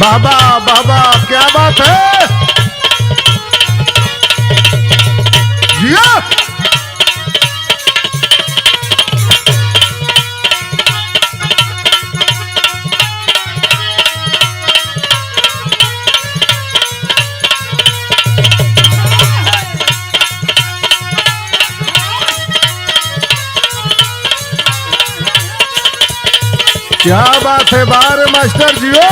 बाबा बाबा क्या बात है। जिया क्या बात है बार मास्टर जियो।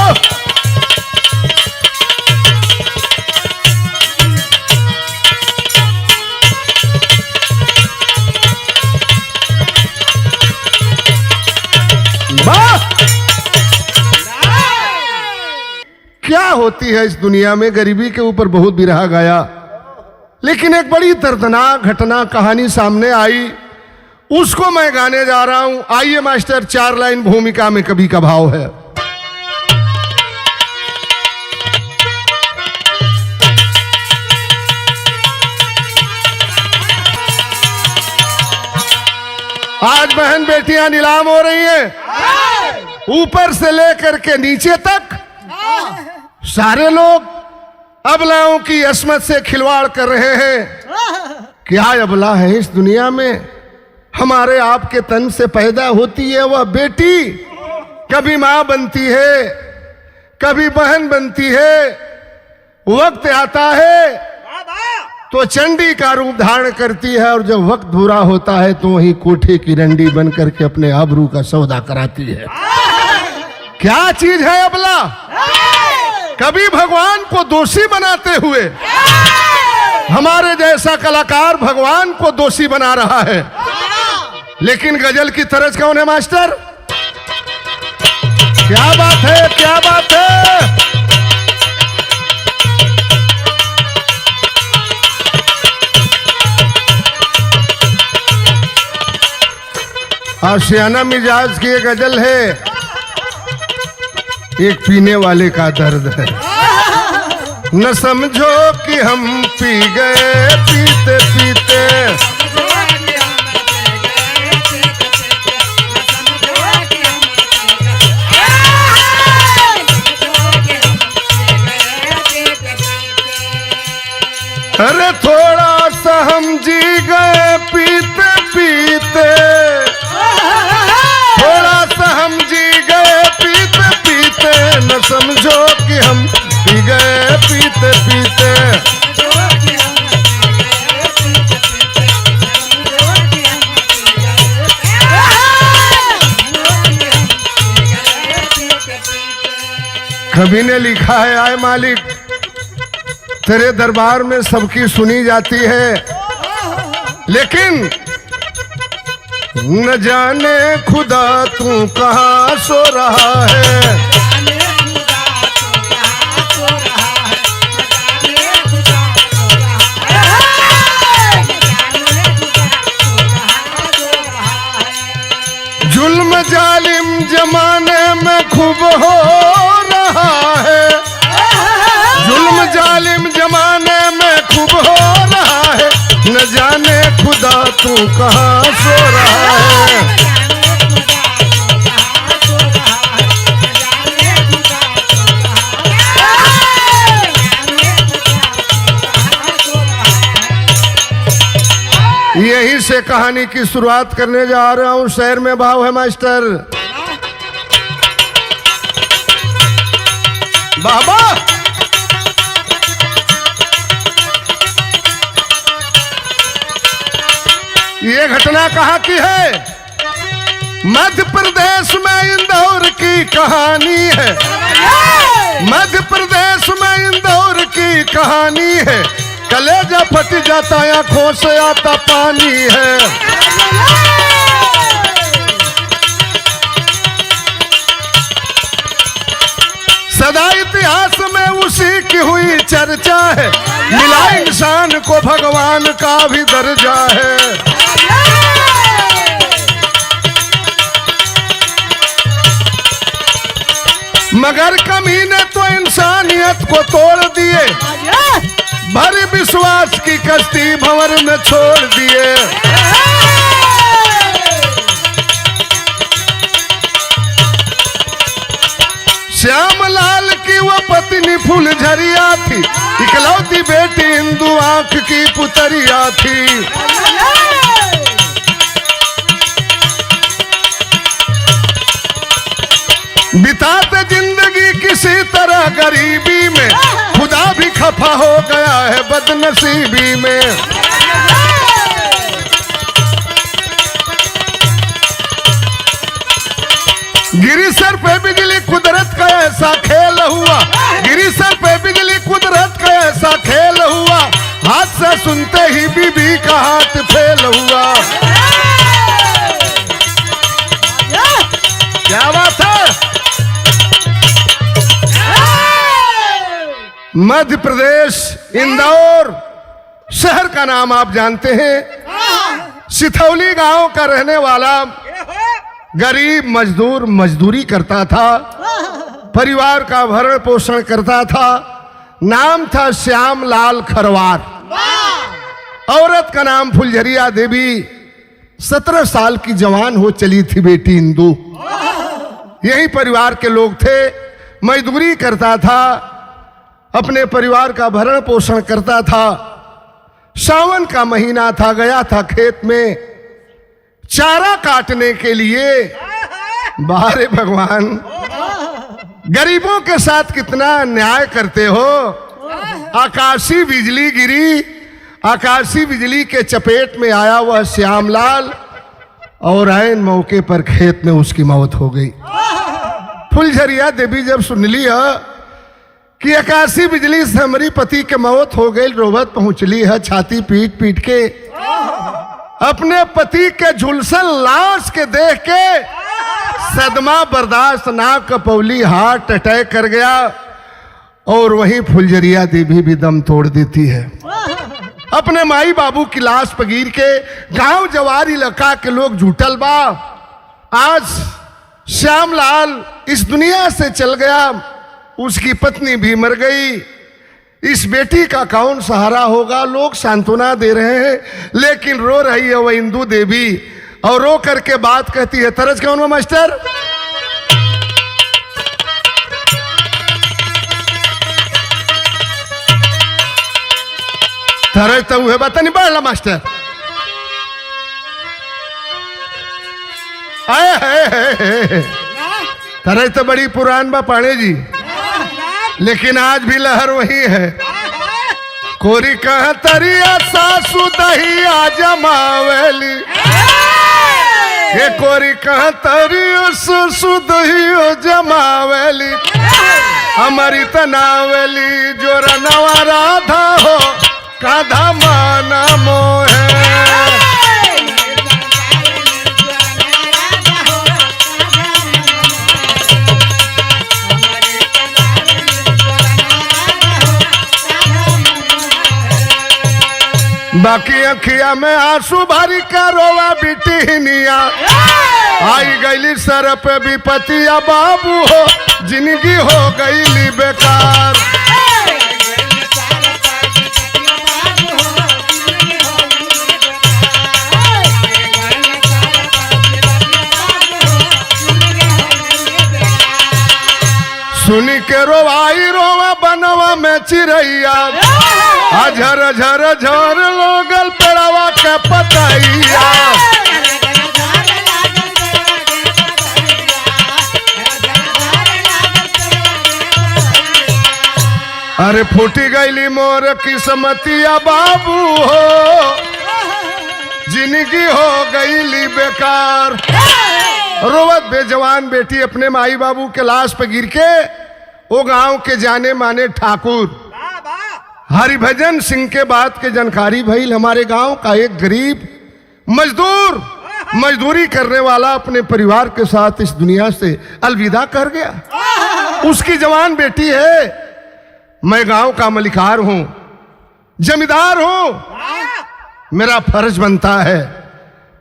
क्या होती है इस दुनिया में, गरीबी के ऊपर बहुत बिरहा गाया, लेकिन एक बड़ी दर्दनाक घटना कहानी सामने आई, उसको मैं गाने जा रहा हूं। आइए मास्टर, 4 लाइन भूमिका में कवि का भाव है। आज बहन बेटियां नीलाम हो रही हैं, ऊपर से लेकर के नीचे तक सारे लोग अबलाओं की अस्मत से खिलवाड़ कर रहे हैं। क्या अबला है इस दुनिया में? हमारे आपके तन से पैदा होती है वह बेटी, कभी मां बनती है, कभी बहन बनती है, वक्त आता है तो चंडी का रूप धारण करती है, और जब वक्त बुरा होता है तो वही कोठे की रंडी बन करके अपने आबरू का सौदा कराती है। क्या चीज है अबला? कभी भगवान को दोषी बनाते हुए हमारे जैसा कलाकार भगवान को दोषी बना रहा है, लेकिन गजल की तरज कौन है मास्टर? क्या बात है, क्या बात है। आशियाना मिजाज की एक गजल है, एक पीने वाले का दर्द है। न समझो कि हम पी गए पीते पीते, अरे थोड़ा सा हम जी गए पीते पीते, थोड़ा सा हम जी गए पीते पीते, न समझो कि हम पी गए पीते पीते। कवि ने लिखा है, आए मालिक तेरे दरबार में सबकी सुनी जाती है, लेकिन न जाने खुदा तू कहाँ सो रहा है। जुल्म जालिम जमाने में खूब हो रहा है, जुल्म जालिम जमाने में खूब हो रहा है, न जाने खुदा तू कहाँ सो रहा है। यही से कहानी की शुरुआत करने जा रहा हूं। शेर में भाव है मास्टर। बाबा ये घटना कहाँ की है? मध्य प्रदेश में इंदौर की कहानी है, मध्य प्रदेश में इंदौर की कहानी है। कलेजा फट जाता आंखों से आता पानी है। सदा इतिहास में उसी की हुई चर्चा है, मिला इंसान को भगवान का भी दर्जा है। मगर कमीने तो इंसानियत को तोड़ दिए, भरी विश्वास की कश्ती भंवर में छोड़ दिए। श्याम लाल की वो पत्नी फुलझरिया थी, इकलौती बेटी इंदु आंख की पुतरिया थी। बिताते जिंदगी किसी तरह गरीबी में, खुदा भी खफा हो गया है बदनसीबी में। गिरी सर पे बिजली कुदरत का ऐसा खेल हुआ, गिरी सर पे बिजली कुदरत का ऐसा खेल हुआ, हाथ से सुनते ही बीबी का हाथ फेल हुआ। क्या बात है। मध्य प्रदेश इंदौर शहर का नाम आप जानते हैं। सिथौली गांव का रहने वाला गरीब मजदूर मजदूरी करता था, परिवार का भरण पोषण करता था। नाम था श्याम लाल खरवार, औरत का नाम फुलझरिया देवी। 17 साल की जवान हो चली थी बेटी इंदु। यही परिवार के लोग थे, मजदूरी करता था, अपने परिवार का भरण पोषण करता था। सावन का महीना था, गया था खेत में चारा काटने के लिए। बाहरे भगवान, गरीबों के साथ कितना अन्याय करते हो। आकाशीय बिजली गिरी, आकाशीय बिजली के चपेट में आया वह श्यामलाल, और ऐन मौके पर खेत में उसकी मौत हो गई। फुलझरिया देवी जब सुन लिया कि आकाशीय बिजली से हमारी पति के मौत हो गई, रोवत पहुंचली है छाती पीट पीट के। अपने पति के झुलसन लाश के देख के सदमा बर्दाश्त ना कपौली, हार्ट अटैक कर गया, और वहीं फुलझरिया देवी भी दम तोड़ देती है। अपने माई बाबू की लाश पगीर के गांव जवार इलाका के लोग जुटल बा। आज श्यामलाल इस दुनिया से चल गया, उसकी पत्नी भी मर गई। इस बेटी का कौन सहारा होगा। लोग सांत्वना दे रहे हैं, लेकिन रो रही है वह इंदु देवी, और रो करके बात कहती है। तरस कौन वो मास्टर? तरस तो हुए बता नहीं बढ़ला मास्टर। तरस तो बड़ी पुरान बा पाणे जी, लेकिन आज भी लहर वही है। कोरी कह तरिया सासू दहिया जमावेली, ये कोरी कह तरिया सासू दहिया जमावेली, हमारी तनावेली जोरा नवा राधा हो काधा माना मोहे। बाकी अखिया में आंसू भरी का रोवा बिटिनिया, आई गईली सर पे विपतिया बाबू हो, जिंदगी हो गईली बेकार। सुनी के रोवाई रोवा बनवा में चिरैया, झर झर झर लोगल पेड़वा के पतैया। अरे फूटी गईली मोर किस्मतिया बाबू हो, जिंदगी हो गईली बेकार। रोवत बेजवान बेटी अपने माई बाबू के लाश पे गिर के वो गांव के जाने माने ठाकुर हरिभजन सिंह के बात के जानकारी भइल। हमारे गांव का एक गरीब मजदूर मजदूरी करने वाला अपने परिवार के साथ इस दुनिया से अलविदा कर गया। उसकी जवान बेटी है। मैं गांव का मलिकार हूं, जमींदार हूं, मेरा फर्ज बनता है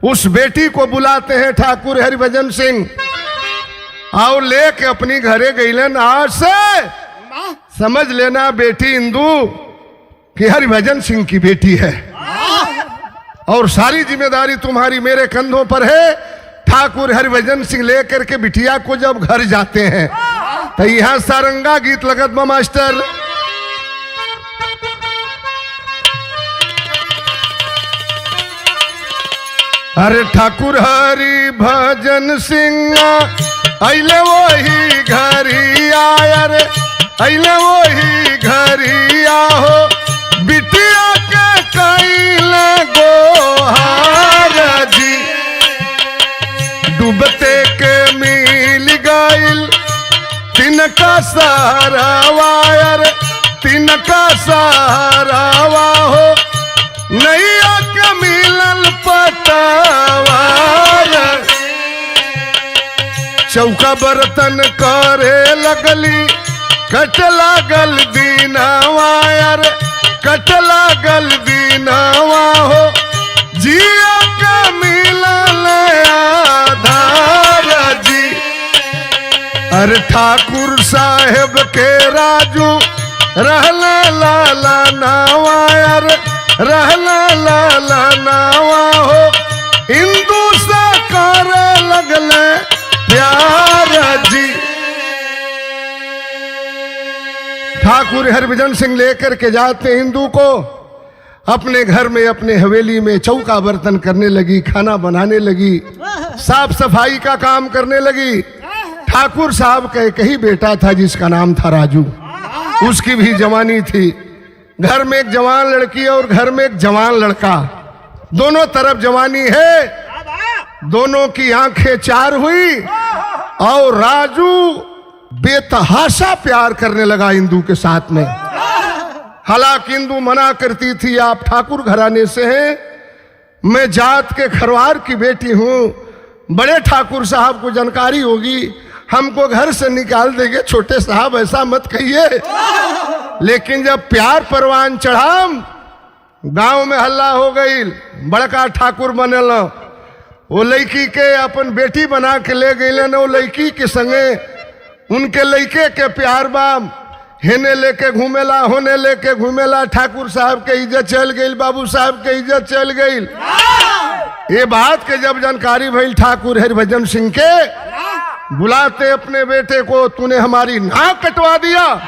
उस बेटी को बुलाते हैं ठाकुर हरिभजन सिंह, और लेके अपनी घरे गईलन। आज से समझ लेना बेटी इंदु कि हरिभजन सिंह की बेटी है, और सारी जिम्मेदारी तुम्हारी मेरे कंधों पर है। ठाकुर हरिभजन सिंह लेकर के बिटिया को जब घर जाते हैं, तो यहाँ सारंगा गीत लगत बा मास्टर। अरे ठाकुर हरि भजन सिंह अइले वही घरी आयर, अइले वही घरी आहो बिटिया के कैले गोहार जी। डूबते के मिल गइल तिनका सहारा वायर, तिनका सहारा हो नैया के मिलल पटावार। चौका बर्तन करे लगली कट लागल दीनावा यार, कट लागल दीनावा हो जिया के मिलल आधार जी। अरे ठाकुर साहेब के राजू रहला लाला नावा यार, रहला लाला नावा हो हिंदू से करे लगले प्यार जी। ठाकुर हरभजन सिंह लेकर के जाते हिंदू को अपने घर में, अपने हवेली में चौका बर्तन करने लगी, खाना बनाने लगी, साफ सफाई का काम करने लगी। ठाकुर साहब का एक ही बेटा था जिसका नाम था राजू, उसकी भी जवानी थी। घर में एक जवान लड़की और घर में एक जवान लड़का, दोनों तरफ जवानी है, दोनों की आंखें चार हुई और राजू बेतहाशा प्यार करने लगा इंदू के साथ में। हालांकि इंदू मना करती थी, आप ठाकुर घराने से हैं, मैं जात के खरवार की बेटी हूं, बड़े ठाकुर साहब को जानकारी होगी, हमको घर से निकाल देंगे। छोटे साहब ऐसा मत कहिए। लेकिन जब प्यार परवान चढ़ा, गांव में हल्ला हो गई, बड़का ठाकुर बनल, वो लड़की के अपन बेटी बना के ले गए, वो लड़की के संगे उनके लड़के के प्यार बाम हेने लेके घूमेला, होने लेके घूमेला। ठाकुर साहब के इज्जत चल गई, बाबू साहब के इज्जत चल गई। ये बात के जब जानकारी भइल ठाकुर हरभजन सिंह के, बुलाते अपने बेटे को, तूने हमारी नाक कटवा दिया,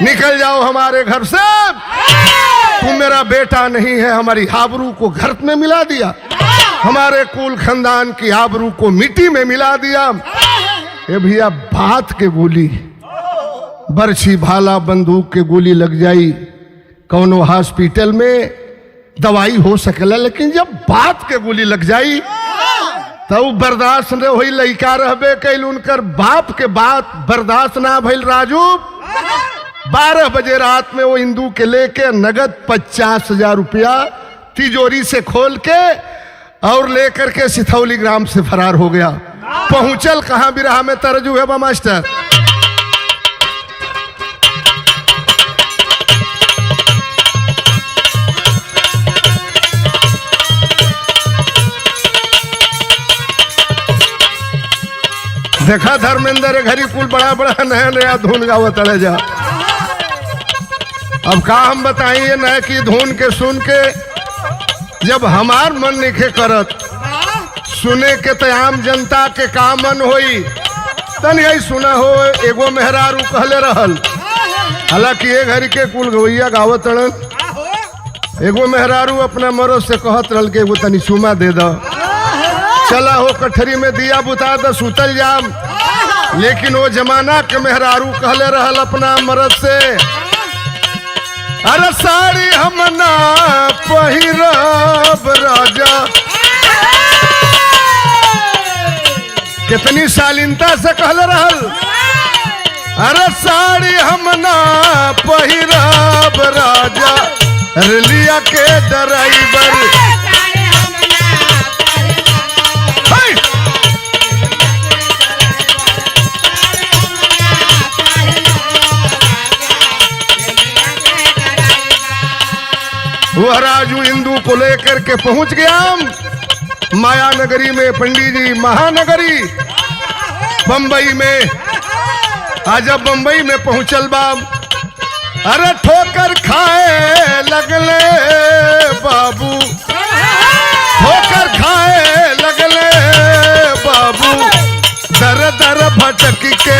निकल जाओ हमारे घर से, तू मेरा बेटा नहीं है, हमारी आबरू को गर्त में मिला दिया, हमारे कुल खानदान की आबरू को मिट्टी में मिला दिया। ये भैया बात के गोली, बरछी भाला बंदूक के गोली लग जाई, कौनो हॉस्पिटल में दवाई हो सकेला, लेकिन जब बात के गोली लग जाई तो बर्दाश्त न होई। लड़का रहबे कैल, उनकर बाप के बात बर्दाश्त ना भइल। राजू 12 बजे रात में वो हिंदू के लेके नगद 50,000 रुपया तिजोरी से खोल के और लेकर के सिथौली ग्राम से फरार हो गया। पहुंचल कहां, बिरहा में तरजू है बा मास्टर। देखा धर्मेंद्र घरी कुल बड़ा बड़ा नया नया धुन गावत अड़े जा। अब का हम बताइए, नया की धुन के सुन के जब हमार मन नहीं करत सुने के, तो आम जनता के का मन होई। तन यही सुना हो, एगो मेहरारू कहले रहल, हालांकि ये घरी के कुल गवैया गावत अड़न। एगो मेहरारू अपना मरो से कहत रहल के एगो तनी चुमा दे दो, चला हो कठरी में दिया बुता द सुतल जाम। लेकिन वो जमाना के मेहरारू कहले रहल अपना मर्द से, अरे साड़ी हम ना पहिरब राजा। कितनी शालीनता से कहले रहल, अरे साड़ी हम ना पहिरब राजा, रेलिया के ड्राइवर। वह राजू हिंदू को लेकर के पहुंच गया माया नगरी में, पंडित जी महानगरी बंबई में। आज जब बंबई में पहुंचल बाम, अरे ठोकर खाए लगले बाबू, ठोकर खाए लगले बाबू, दर्द दर भटक के।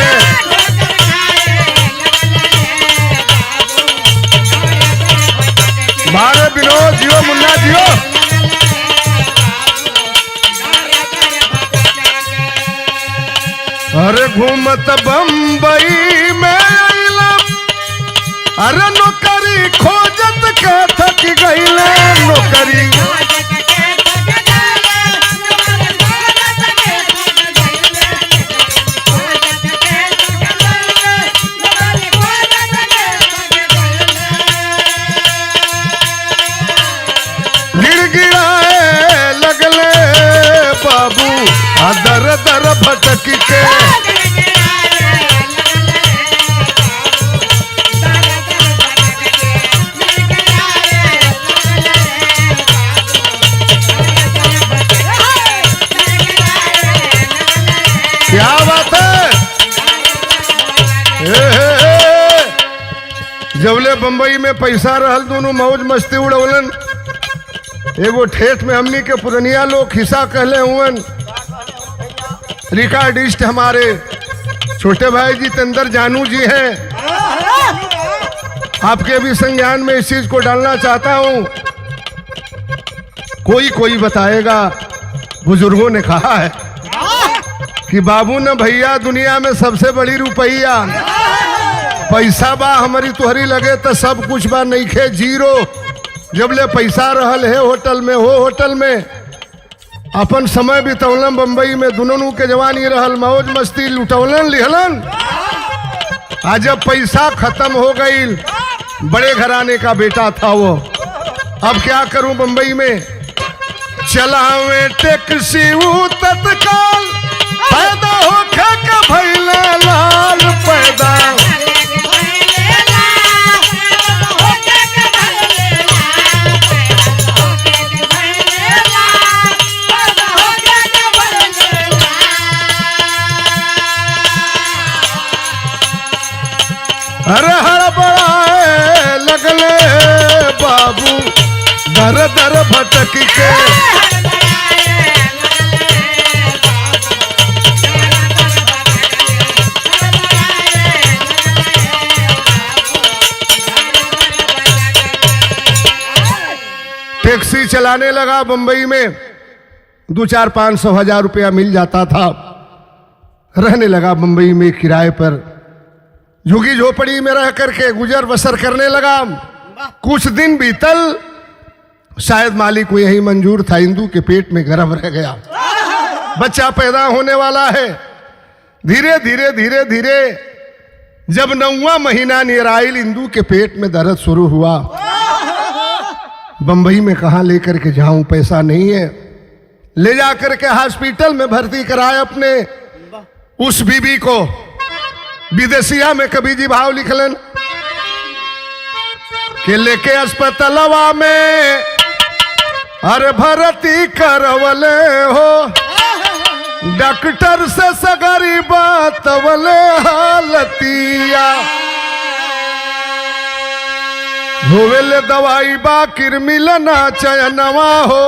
मारे विनोद जियो, मुन्ना जियो। अरे घूमत बम्बई में अइलम, अरे नौकरी खोजत के थक गइले नौकरी। गिड़गिड़ाए लगले बाबू दर दर भटक के। क्या बात है। जबले बम्बई में पैसा रहल दोनों मौज मस्ती उड़वलन। एगो ठेठ में हमनी के पुरनिया लोग खिस्सा कहले हुवन। रिकॉर्डिस्ट हमारे छोटे भाई जितेंद्र जानू जी हैं। आपके भी संज्ञान में इस चीज को डालना चाहता हूं। कोई कोई बताएगा, बुजुर्गों ने कहा है कि बाबू न भैया दुनिया में सबसे बड़ी रुपया पैसा बा, हमारी तुहरी लगे तो सब कुछ बा, नहीं खे जीरो। जब ले पैसा रहल है होटल में, हो होटल में अपन समय बितौलन। बम्बई में दुनों के जवानी रहल, मौज मस्ती लुटौलन लिहलन। आज जब पैसा खत्म हो गई, बड़े घराने का बेटा था वो, अब क्या करूं बम्बई में। चलावे टैक्सी तत्काल, पैदा होके के भइले लाल पैदा। अरे हड़बड़ाए लगले बाबू दर दर भटक के। टैक्सी चलाने लगा बम्बई में, 2-4-500 रुपया मिल जाता था। रहने लगा बम्बई में किराए पर, झुगी झोपड़ी में रह करके गुजर बसर करने लगा। कुछ दिन बीतल, शायद मालिक को यही मंजूर था, इंदू के पेट में गर्भ रह गया, बच्चा पैदा होने वाला है। धीरे धीरे धीरे धीरे जब 9वां महीना नियर आइल, इंदू के पेट में दर्द शुरू हुआ। बंबई में कहाँ लेकर के जाऊं, पैसा नहीं है। ले जाकर के हॉस्पिटल में भर्ती कराए अपने उस बीबी को। विदेशिया में कभी जी भाव लिखलन के लेके अस्पतालवा में अरे भर्ती करवले हो, डॉक्टर से सगरी बातवले हालतिया। होवेले दवाई बाकिर मिलना चयनवा हो,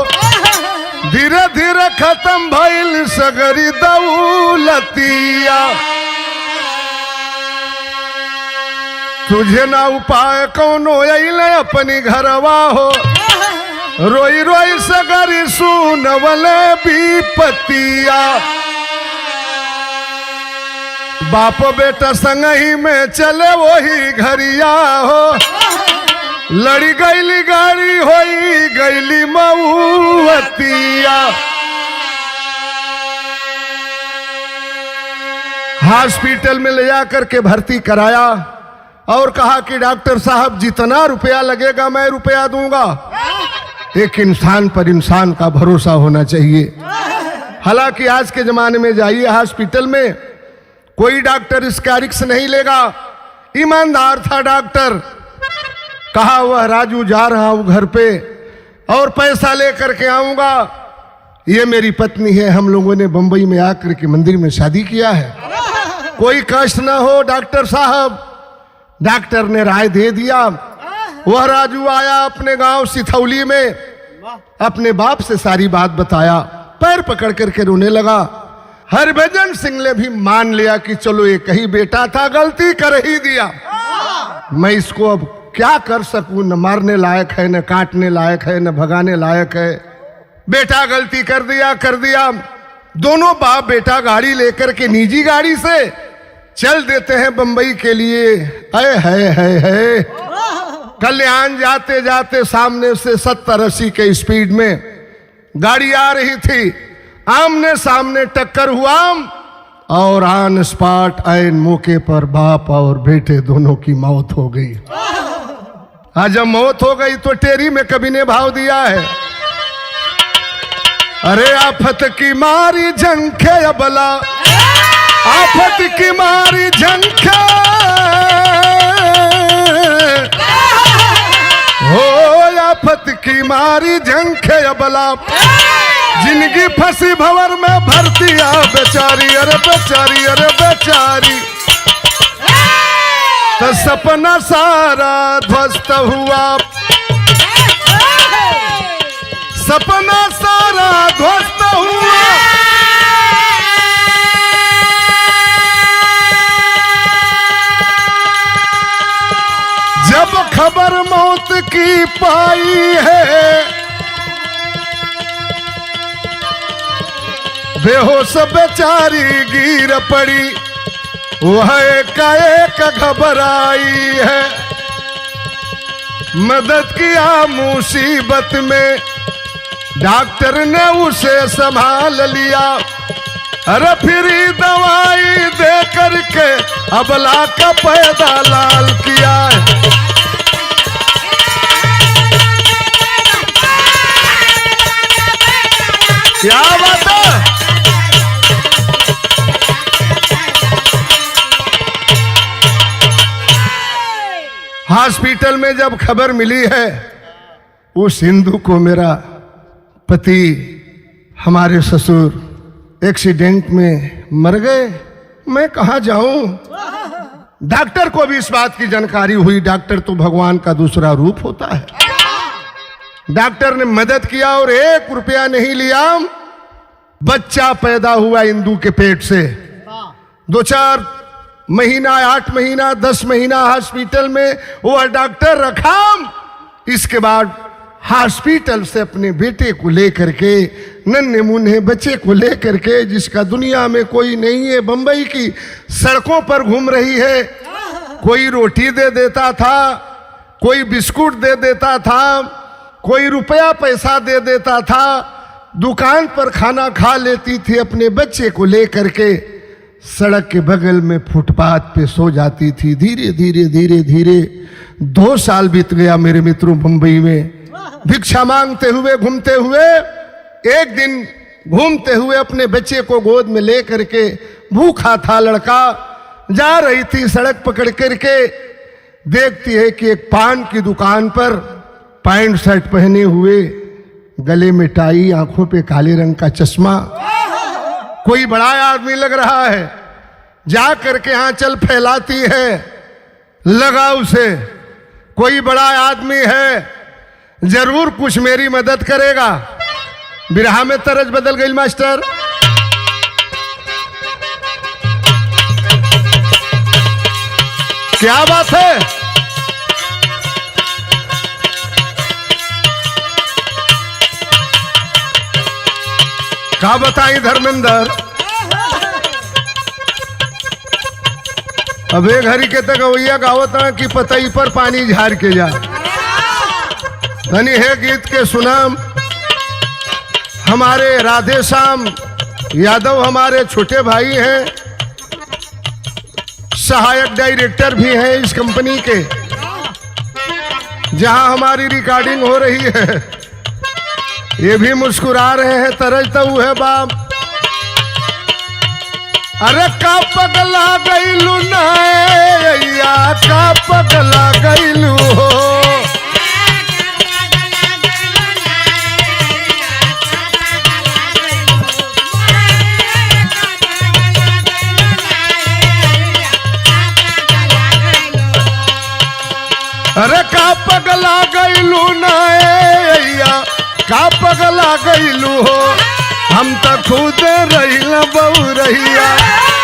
धीरे धीरे खत्म भइल सगरी दौलतिया। तुझे ना उपाय कौनो अइले अपनी घरवा हो, रोई रोई सगरी सुनवले विपतिया। बाप बेटा संगही में चले वही घरिया हो, लड़ी गईली गाड़ी होई गईली मऊवतिया। हॉस्पिटल में ले जाकर के भर्ती कराया और कहा कि डॉक्टर साहब जितना रुपया लगेगा मैं रुपया दूंगा। एक इंसान पर इंसान का भरोसा होना चाहिए। हालांकि आज के जमाने में जाइए हॉस्पिटल में, कोई डॉक्टर इसका रिस्क नहीं लेगा। ईमानदार था डॉक्टर। कहा वह राजू जा रहा हूं घर पे और पैसा लेकर के आऊंगा, ये मेरी पत्नी है, हम लोगों ने बंबई में आकर के मंदिर में शादी किया है, कोई कष्ट ना हो डॉक्टर साहब। डॉक्टर ने राय दे दिया। वह राजू आया अपने गांव सिथौली में, अपने बाप से सारी बात बताया, पैर पकड़ करके रोने लगा। हरभजन सिंह ने भी मान लिया कि चलो एक ही बेटा था, गलती कर ही दिया, मैं इसको अब क्या कर सकूं, न मारने लायक है, न काटने लायक है, न भगाने लायक है। बेटा गलती कर दिया। दोनों बाप बेटा गाड़ी लेकर के निजी गाड़ी से चल देते हैं बंबई के लिए। है कल्याण जाते जाते सामने से 70-80 के स्पीड में गाड़ी आ रही थी, आमने सामने टक्कर हुआ और ऑन स्पॉट ऐन मौके पर बाप और बेटे दोनों की मौत हो गई। आज जब मौत हो गई तो टेरी में कवि ने भाव दिया है, अरे आफत की मारी झंखे अबला, आफत की मारी झंखे हो, आफत की मारी झंखे अबला, जिंदगी फंसी भंवर में भरती आ बेचारी, अरे बेचारी, अरे बेचारी। तो सपना सारा ध्वस्त हुआ, सपना सारा ध्वस्त हुआ। जब खबर मौत की पाई है, बेहोश बेचारी गिर पड़ी, वह एक घबराई है। मदद किया मुसीबत में, डॉक्टर ने उसे संभाल लिया, अरे फिर दवाई दे करके अबला का पैदा लाल किया। क्या बात है। हॉस्पिटल में जब खबर मिली है उस हिंदू को मेरा पति, हमारे ससुर एक्सीडेंट में मर गए, मैं कहां जाऊं। डॉक्टर को भी इस बात की जानकारी हुई, डॉक्टर तो भगवान का दूसरा रूप होता है। डॉक्टर ने मदद किया और 1 रुपया नहीं लिया। बच्चा पैदा हुआ इंदू के पेट से। 2-4 महीना, 8 महीना, 10 महीना हॉस्पिटल में वो डॉक्टर रखा। इसके बाद हॉस्पिटल से अपने बेटे को लेकर के, नन्हे मुन्ने बच्चे को लेकर के, जिसका दुनिया में कोई नहीं है, बंबई की सड़कों पर घूम रही है। कोई रोटी दे देता था, कोई बिस्कुट दे देता था, कोई रुपया पैसा दे देता था, दुकान पर खाना खा लेती थी। अपने बच्चे को लेकर के सड़क के बगल में फुटपाथ पे सो जाती थी। धीरे धीरे धीरे धीरे 2 साल बीत गया मेरे मित्रों बंबई में, भिक्षा मांगते हुए, घूमते हुए। एक दिन घूमते हुए अपने बच्चे को गोद में ले करके, भूखा था लड़का, जा रही थी सड़क पकड़ करके, देखती है कि एक पान की दुकान पर पैंट शर्ट पहने हुए, गले में टाई, आंखों पे काले रंग का चश्मा, कोई बड़ा आदमी लग रहा है। जा करके आंचल फैलाती है, लगा उसे कोई बड़ा आदमी है, जरूर कुछ मेरी मदद करेगा। बिरहा में तरज बदल गई मास्टर। क्या बात है। क्या बताई धर्मेंद्र, अब एक हरी के तक वैया गावता कि पतई पर पानी झाड़ के जा। धनी है गीत के सुनाम हमारे राधे श्याम यादव, हमारे छोटे भाई हैं, सहायक डायरेक्टर भी हैं इस कंपनी के, जहां हमारी रिकॉर्डिंग हो रही है। ये भी मुस्कुरा रहे हैं, तरज तो है बाप। अरे का पगला गईलू नैया, का पगला गईलू हो, अरे का पगला गईलू नैया, का पगला गईलू हो। हम तो खुद रहिला बहु रहिया,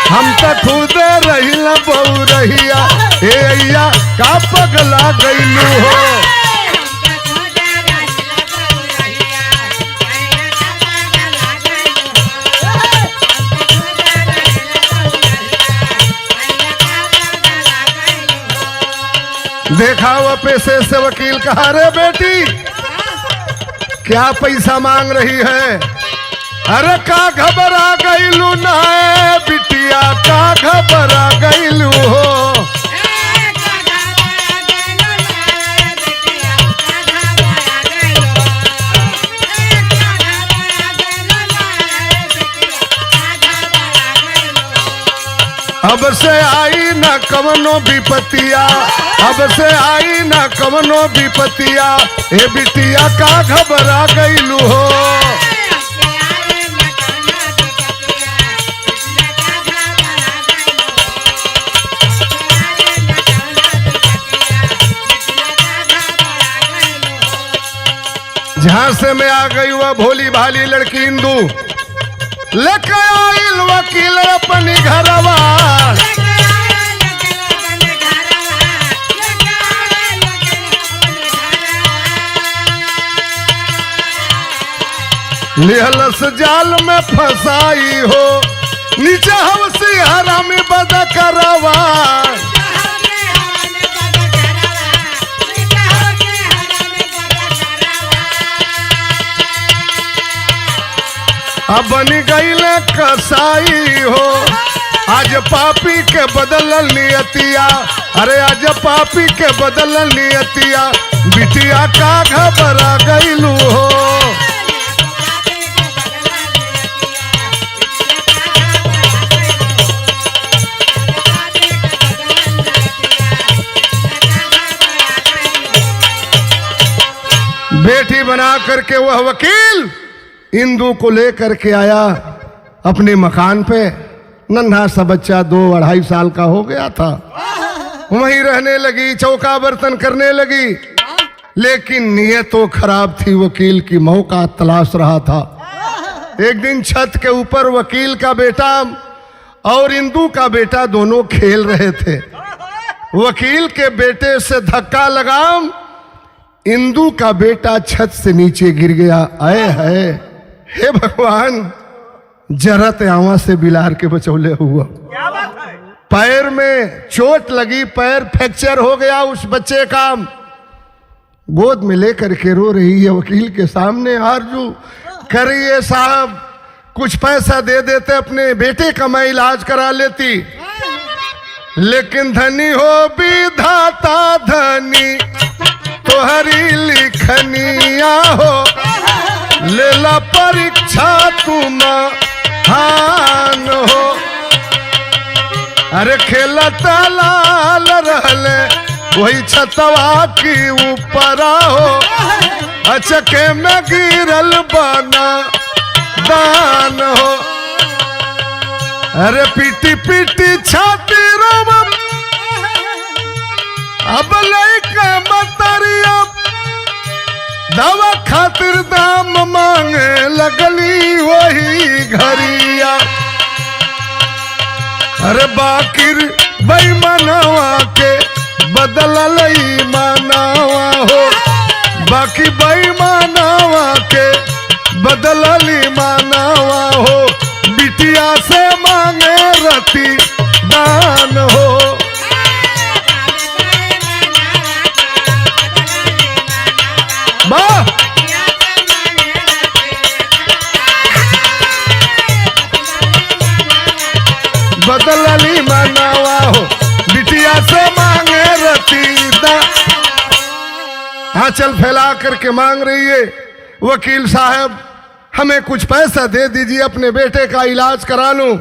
हम तो खुद रहिला बहु रहिया, ए अय्या का पगला गइलू हो। देखा वो पैसे से वकील कहा, रे बेटी क्या पैसा मांग रही है? अरे का घबरा गईलू ना बिटिया, का घबरा गईलू हो। अब से आई न कवनो विपतिया, अब से आई न कवनो विपतिया, ए बिटिया का घबरा गईलू हो। झांसे में आ गई वह भोली भाली लड़की इंदू, लेके आइल वकील अपनी घरवा। लिहलस जाल में फंसाई हो, नीचे हवसी हरामी बद करवा। अब बन गईले कसाई हो, आज पापी के बदल नियतिया, अरे आज पापी के बदल नियतिया, बिटिया का घबरा गईलू हो। बेटी बना करके वह वकील इंदू को लेकर के आया अपने मकान पे। नन्हा सा बच्चा 2-2.5 साल का हो गया था, वहीं रहने लगी, चौका बर्तन करने लगी। लेकिन नीयत तो खराब थी, वकील की मौका तलाश रहा था। एक दिन छत के ऊपर वकील का बेटा और इंदू का बेटा दोनों खेल रहे थे। वकील के बेटे से धक्का लगा, इंदू का बेटा छत से नीचे गिर गया। आए है, हे भगवान, जरत आवा से बिलार के बचौले हुआ। पैर में चोट लगी, पैर फ्रैक्चर हो गया उस बच्चे का। गोद में लेकर के रो रही है वकील के सामने, आरजू करिए साहब कुछ पैसा दे देते, अपने बेटे का मैं इलाज करा लेती। लेकिन धनी हो विधाता धनी तोहरी लिखनिया हो, लेला परीक्षा तुम हान हो। अरे खेलता लाल रहले वही छतवा की ऊपरा हो, अचके में गिरल बना दान हो। अरे पीटी पीटी छाती रोम, अब लइका मतरिया दवा खातिर दाम मांगे लगली वही घरिया। अरे बाकिर बेईमानवा के बदल लई मानवा हो, बाकी बेईमानवा के बदल ली मानवा हो। बिटिया से मांगे रति दान हो, बदलली मनावा हो, बिटिया से मांगे रतीदा। आंचल फैला करके मांग रही है, वकील साहब हमें कुछ पैसा दे दीजिए, अपने बेटे का इलाज करा लूं।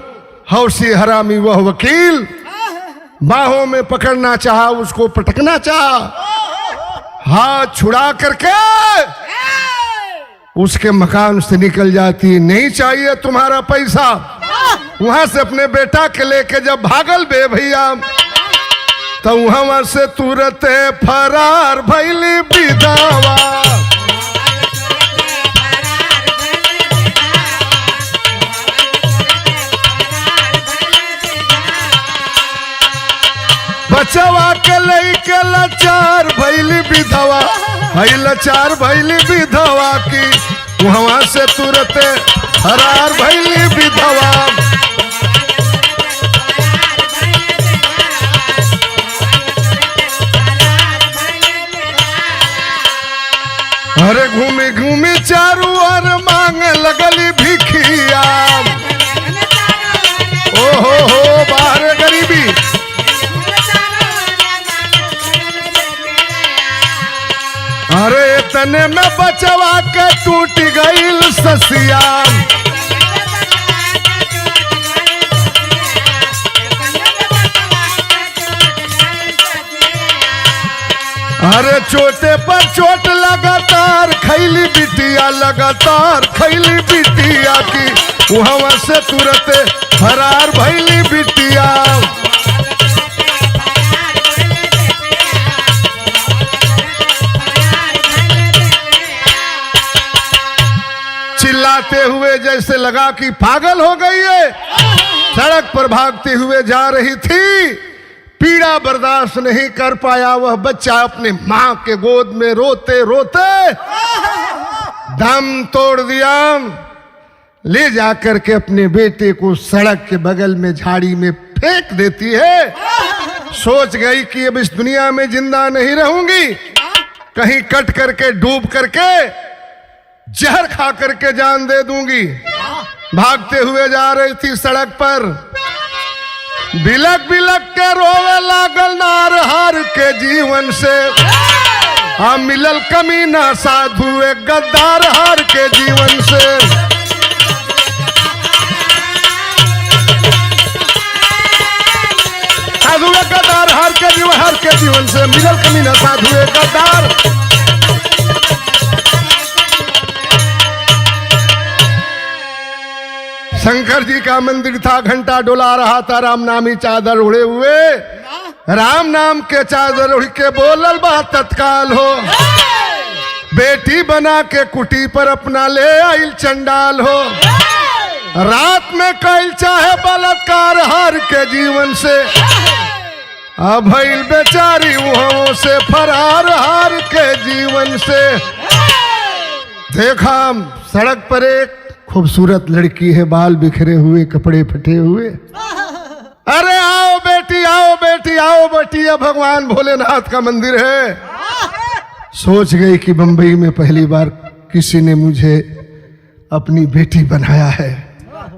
हौसी हरामी वह वकील बाहों में पकड़ना चाहा, उसको पटकना चाहा, हाथ छुड़ा करके उसके मकान से निकल जाती। नहीं चाहिए तुम्हारा पैसा। वहां से अपने बेटा के लेके जब भागल बे भैया, तो वहां से तुरंत फरार भइली विधवा। बचवा के लइके लाचार भैली विधवा, हई लाचार भैली विधवा की वहां से तुरते फरार भैली विधवा। अरे घूमी घूमी चारू ओर मांगे लगली भिखिया। ओ हो बाहर गरीबी। अरे इतने में बचवा के टूट गईल ससिया। अरे चोटे पर चोट लगातार खैली बिटिया, लगातार खैली बिटिया की वहां से तुरंत फरार भैली बिटिया। चिल्लाते हुए जैसे लगा कि पागल हो गई है, सड़क पर भागते हुए जा रही थी। पीड़ा बर्दाश्त नहीं कर पाया वह बच्चा अपने मां के गोद में रोते रोते दम तोड़ दिया। ले जाकर के अपने बेटे को सड़क के बगल में झाड़ी में फेंक देती है। सोच गई कि अब इस दुनिया में जिंदा नहीं रहूंगी, कहीं कट करके डूब करके जहर खा करके जान दे दूंगी। भागते हुए जा रही थी सड़क पर, बिलक बिलक के रोवे लागल नार हार के जीवन से। हम मिलल कमीना साधु एक गद्दार हार के जीवन से। साधु एक गद्दार हार के जीवन से, मिलल कमीना साधु एक गद्दार। शंकर जी का मंदिर था, घंटा डोला रहा था, राम नामी चादर उड़े हुए। राम नाम के चादर उड़ के बोलल बा तत्काल हो। बेटी बना के कुटी पर अपना ले आइल चंडाल हो। रात में कैल चाहे बलात्कार हार के जीवन से। अब भइल बेचारी वहां से फरार हार के जीवन से। देखा सड़क पर एक खूबसूरत लड़की है, बाल बिखरे हुए, कपड़े फटे हुए। अरे आओ बेटी, आओ बेटी, आओ बेटी, अब भगवान भोलेनाथ का मंदिर है। सोच गई कि बंबई में पहली बार किसी ने मुझे अपनी बेटी बनाया है।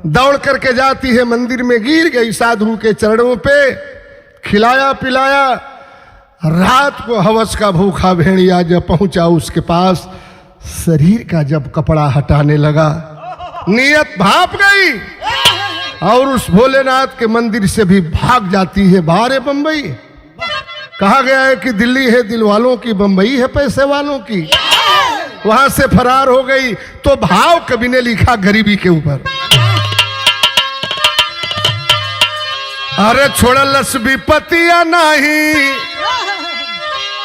दौड़ करके जाती है मंदिर में, गिर गई साधु के चरणों पे, खिलाया पिलाया। रात को हवस का भूखा भेड़िया जब पहुंचा उसके पास, शरीर का जब कपड़ा हटाने लगा, नियत भाप गई और उस भोलेनाथ के मंदिर से भी भाग जाती है। बाहर बंबई कहा गया है कि दिल्ली है दिल वालों की, बंबई है पैसे वालों की। वहां से फरार हो गई। तो भाव कवि ने लिखा गरीबी के ऊपर, अरे छोड़लस विपतिया नहीं,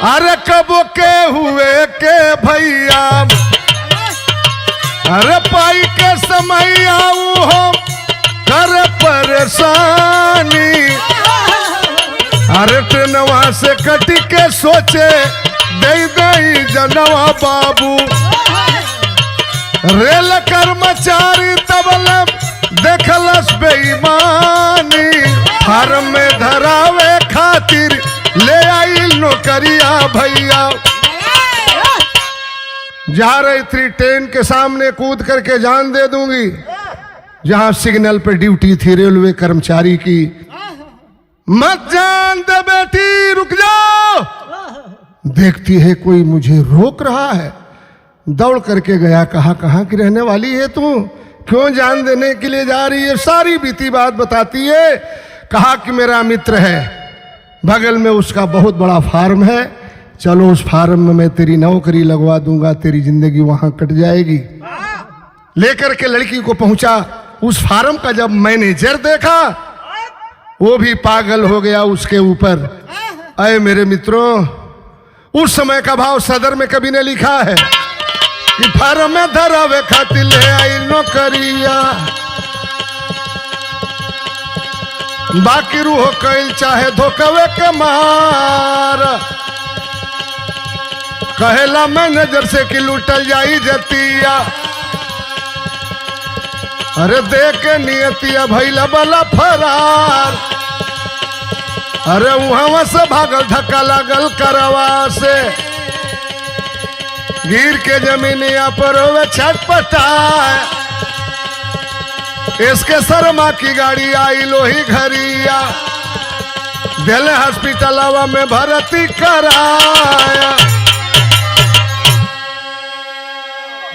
अरे कबो के हुए के भैया। अरे पाई के समय आऊ हो कर परेशानी। अरे ट्रेनवा से कटी के सोचे दे दई जनवा बाबू। रेल कर्मचारी तबल देखलस बेईमानी। फार्म में धरावे खातिर ले आई नौकरिया भैया। जा रही थी ट्रेन के सामने, कूद करके जान दे दूंगी। जहां सिग्नल पे ड्यूटी थी रेलवे कर्मचारी की, मत जान दे बेटी, रुक जाओ। देखती है कोई मुझे रोक रहा है, दौड़ करके गया। कहाँ की रहने वाली है तू, क्यों जान देने के लिए जा रही है? सारी बीती बात बताती है। कहा कि मेरा मित्र है, बगल में उसका बहुत बड़ा फार्म है, चलो उस फार्म में मैं तेरी नौकरी लगवा दूंगा, तेरी जिंदगी वहां कट जाएगी। लेकर के लड़की को पहुंचा। उस फार्म का जब मैनेजर देखा, वो भी पागल हो गया उसके ऊपर। अरे मेरे मित्रों, उस समय का भाव सदर में कवि ने लिखा है कि फार्म में धरावे खातिर ले आई नौकरिया। बाकी रूह कैल चाहे धोकवे के मार, कहेला मैनेजर से कि लूटल जाई जतिया, अरे देख के नियतिया भैला बला फरार, अरे वहां से भागल धक्का लागल करवा से, गिर के जमीनिया पर वे छटपटाए, इसके शर्मा की गाड़ी आई लोही घरिया, दिल्ली हॉस्पिटल में भर्ती कराया।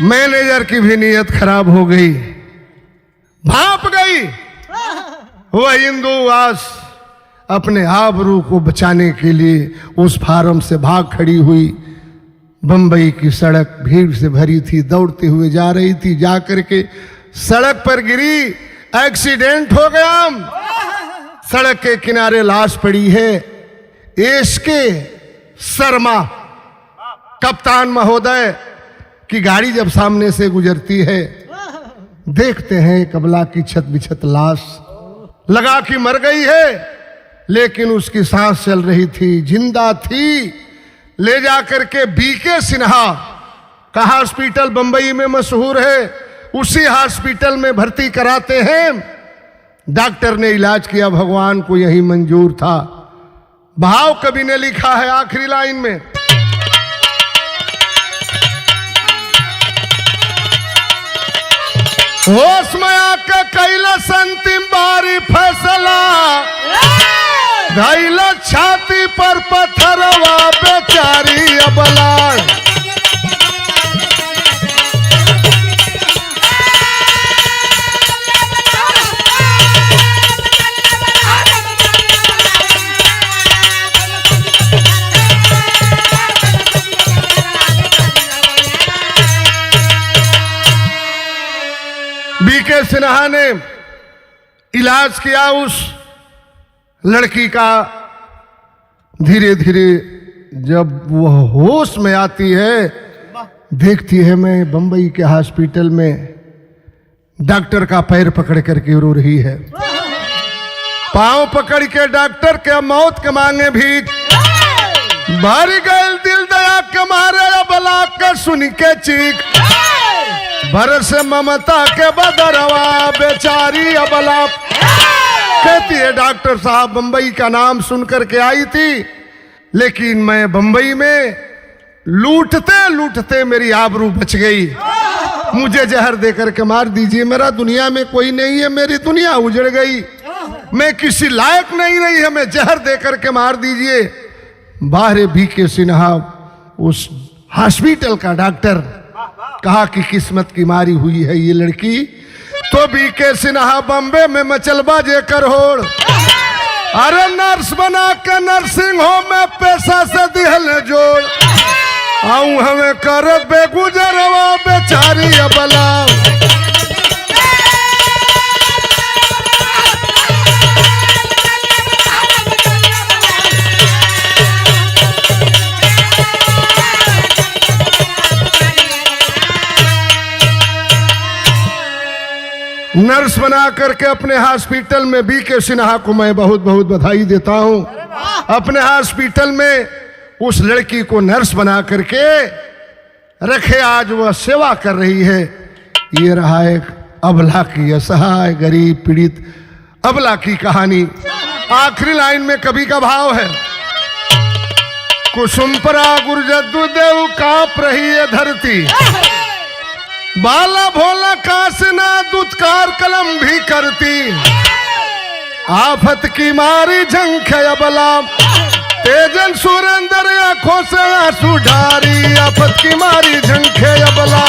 मैनेजर की भी नीयत खराब हो गई, भाप गई। वह हिंदूवास अपने आबरू को बचाने के लिए उस फार्म से भाग खड़ी हुई। बंबई की सड़क भीड़ से भरी थी, दौड़ते हुए जा रही थी, जा करके सड़क पर गिरी, एक्सीडेंट हो गया। सड़क के किनारे लाश पड़ी है। एसके शर्मा कप्तान महोदय की गाड़ी जब सामने से गुजरती है, देखते हैं कबला की छत बिछत लाश, लगा कि मर गई है, लेकिन उसकी सांस चल रही थी, जिंदा थी। ले जाकर के बीके सिन्हा का हॉस्पिटल बंबई में मशहूर है, उसी हॉस्पिटल में भर्ती कराते हैं। डॉक्टर ने इलाज किया, भगवान को यही मंजूर था। भाव कवि ने लिखा है आखिरी लाइन में, होश में आके कैला अंतिम बारी फैसला, धैला छाती पर पत्थरवा बेचारी अबला। बीके सिन्हा ने इलाज किया उस लड़की का। धीरे धीरे जब वह होश में आती है, देखती है मैं बंबई के हॉस्पिटल में डॉक्टर का पैर पकड़ करके रो रही है। पांव पकड़ के डॉक्टर के मौत के मांगे भी भर गए दिल, दया के मारे बला के सुन के चीख, बरस ममता के बदरवा बेचारी अबला। कहती है डॉक्टर साहब बंबई का नाम सुनकर के आई थी, लेकिन मैं बंबई में लूटते लूटते मेरी आबरू बच गई। मुझे जहर देकर के मार दीजिए, मेरा दुनिया में कोई नहीं है, मेरी दुनिया उजड़ गई, मैं किसी लायक नहीं रही, हमें जहर देकर के मार दीजिए। बाहर बीके सिन्हा उस हॉस्पिटल का डॉक्टर कहा कि किस्मत की मारी हुई है ये लड़की। तो बीके सिन्हा बम्बे में मचलबा जे कर होड़, अरे नर्स बना के नर्सिंग होम में पैसा से दिहल जोड़, आऊं हमें करत बेगुजरवा बेचारी अबला। नर्स बना करके अपने हॉस्पिटल में बीके सिन्हा को मैं बहुत बहुत बधाई देता हूं। अपने हॉस्पिटल में उस लड़की को नर्स बना करके रखे, आज वह सेवा कर रही है। ये रहा एक अबला की, असहाय गरीब पीड़ित अबला की कहानी। आखिरी लाइन में कवि का भाव है, कुसुमपरा गुरजद्दू देव कांप रही है धरती, बाला भोला कासना दुत्कार कलम भी करती, आफत की मारी झंखे अबला, तेजन सुरेंद्र आंखों से आंसू ढारी, आफत की मारी झंखे अबला।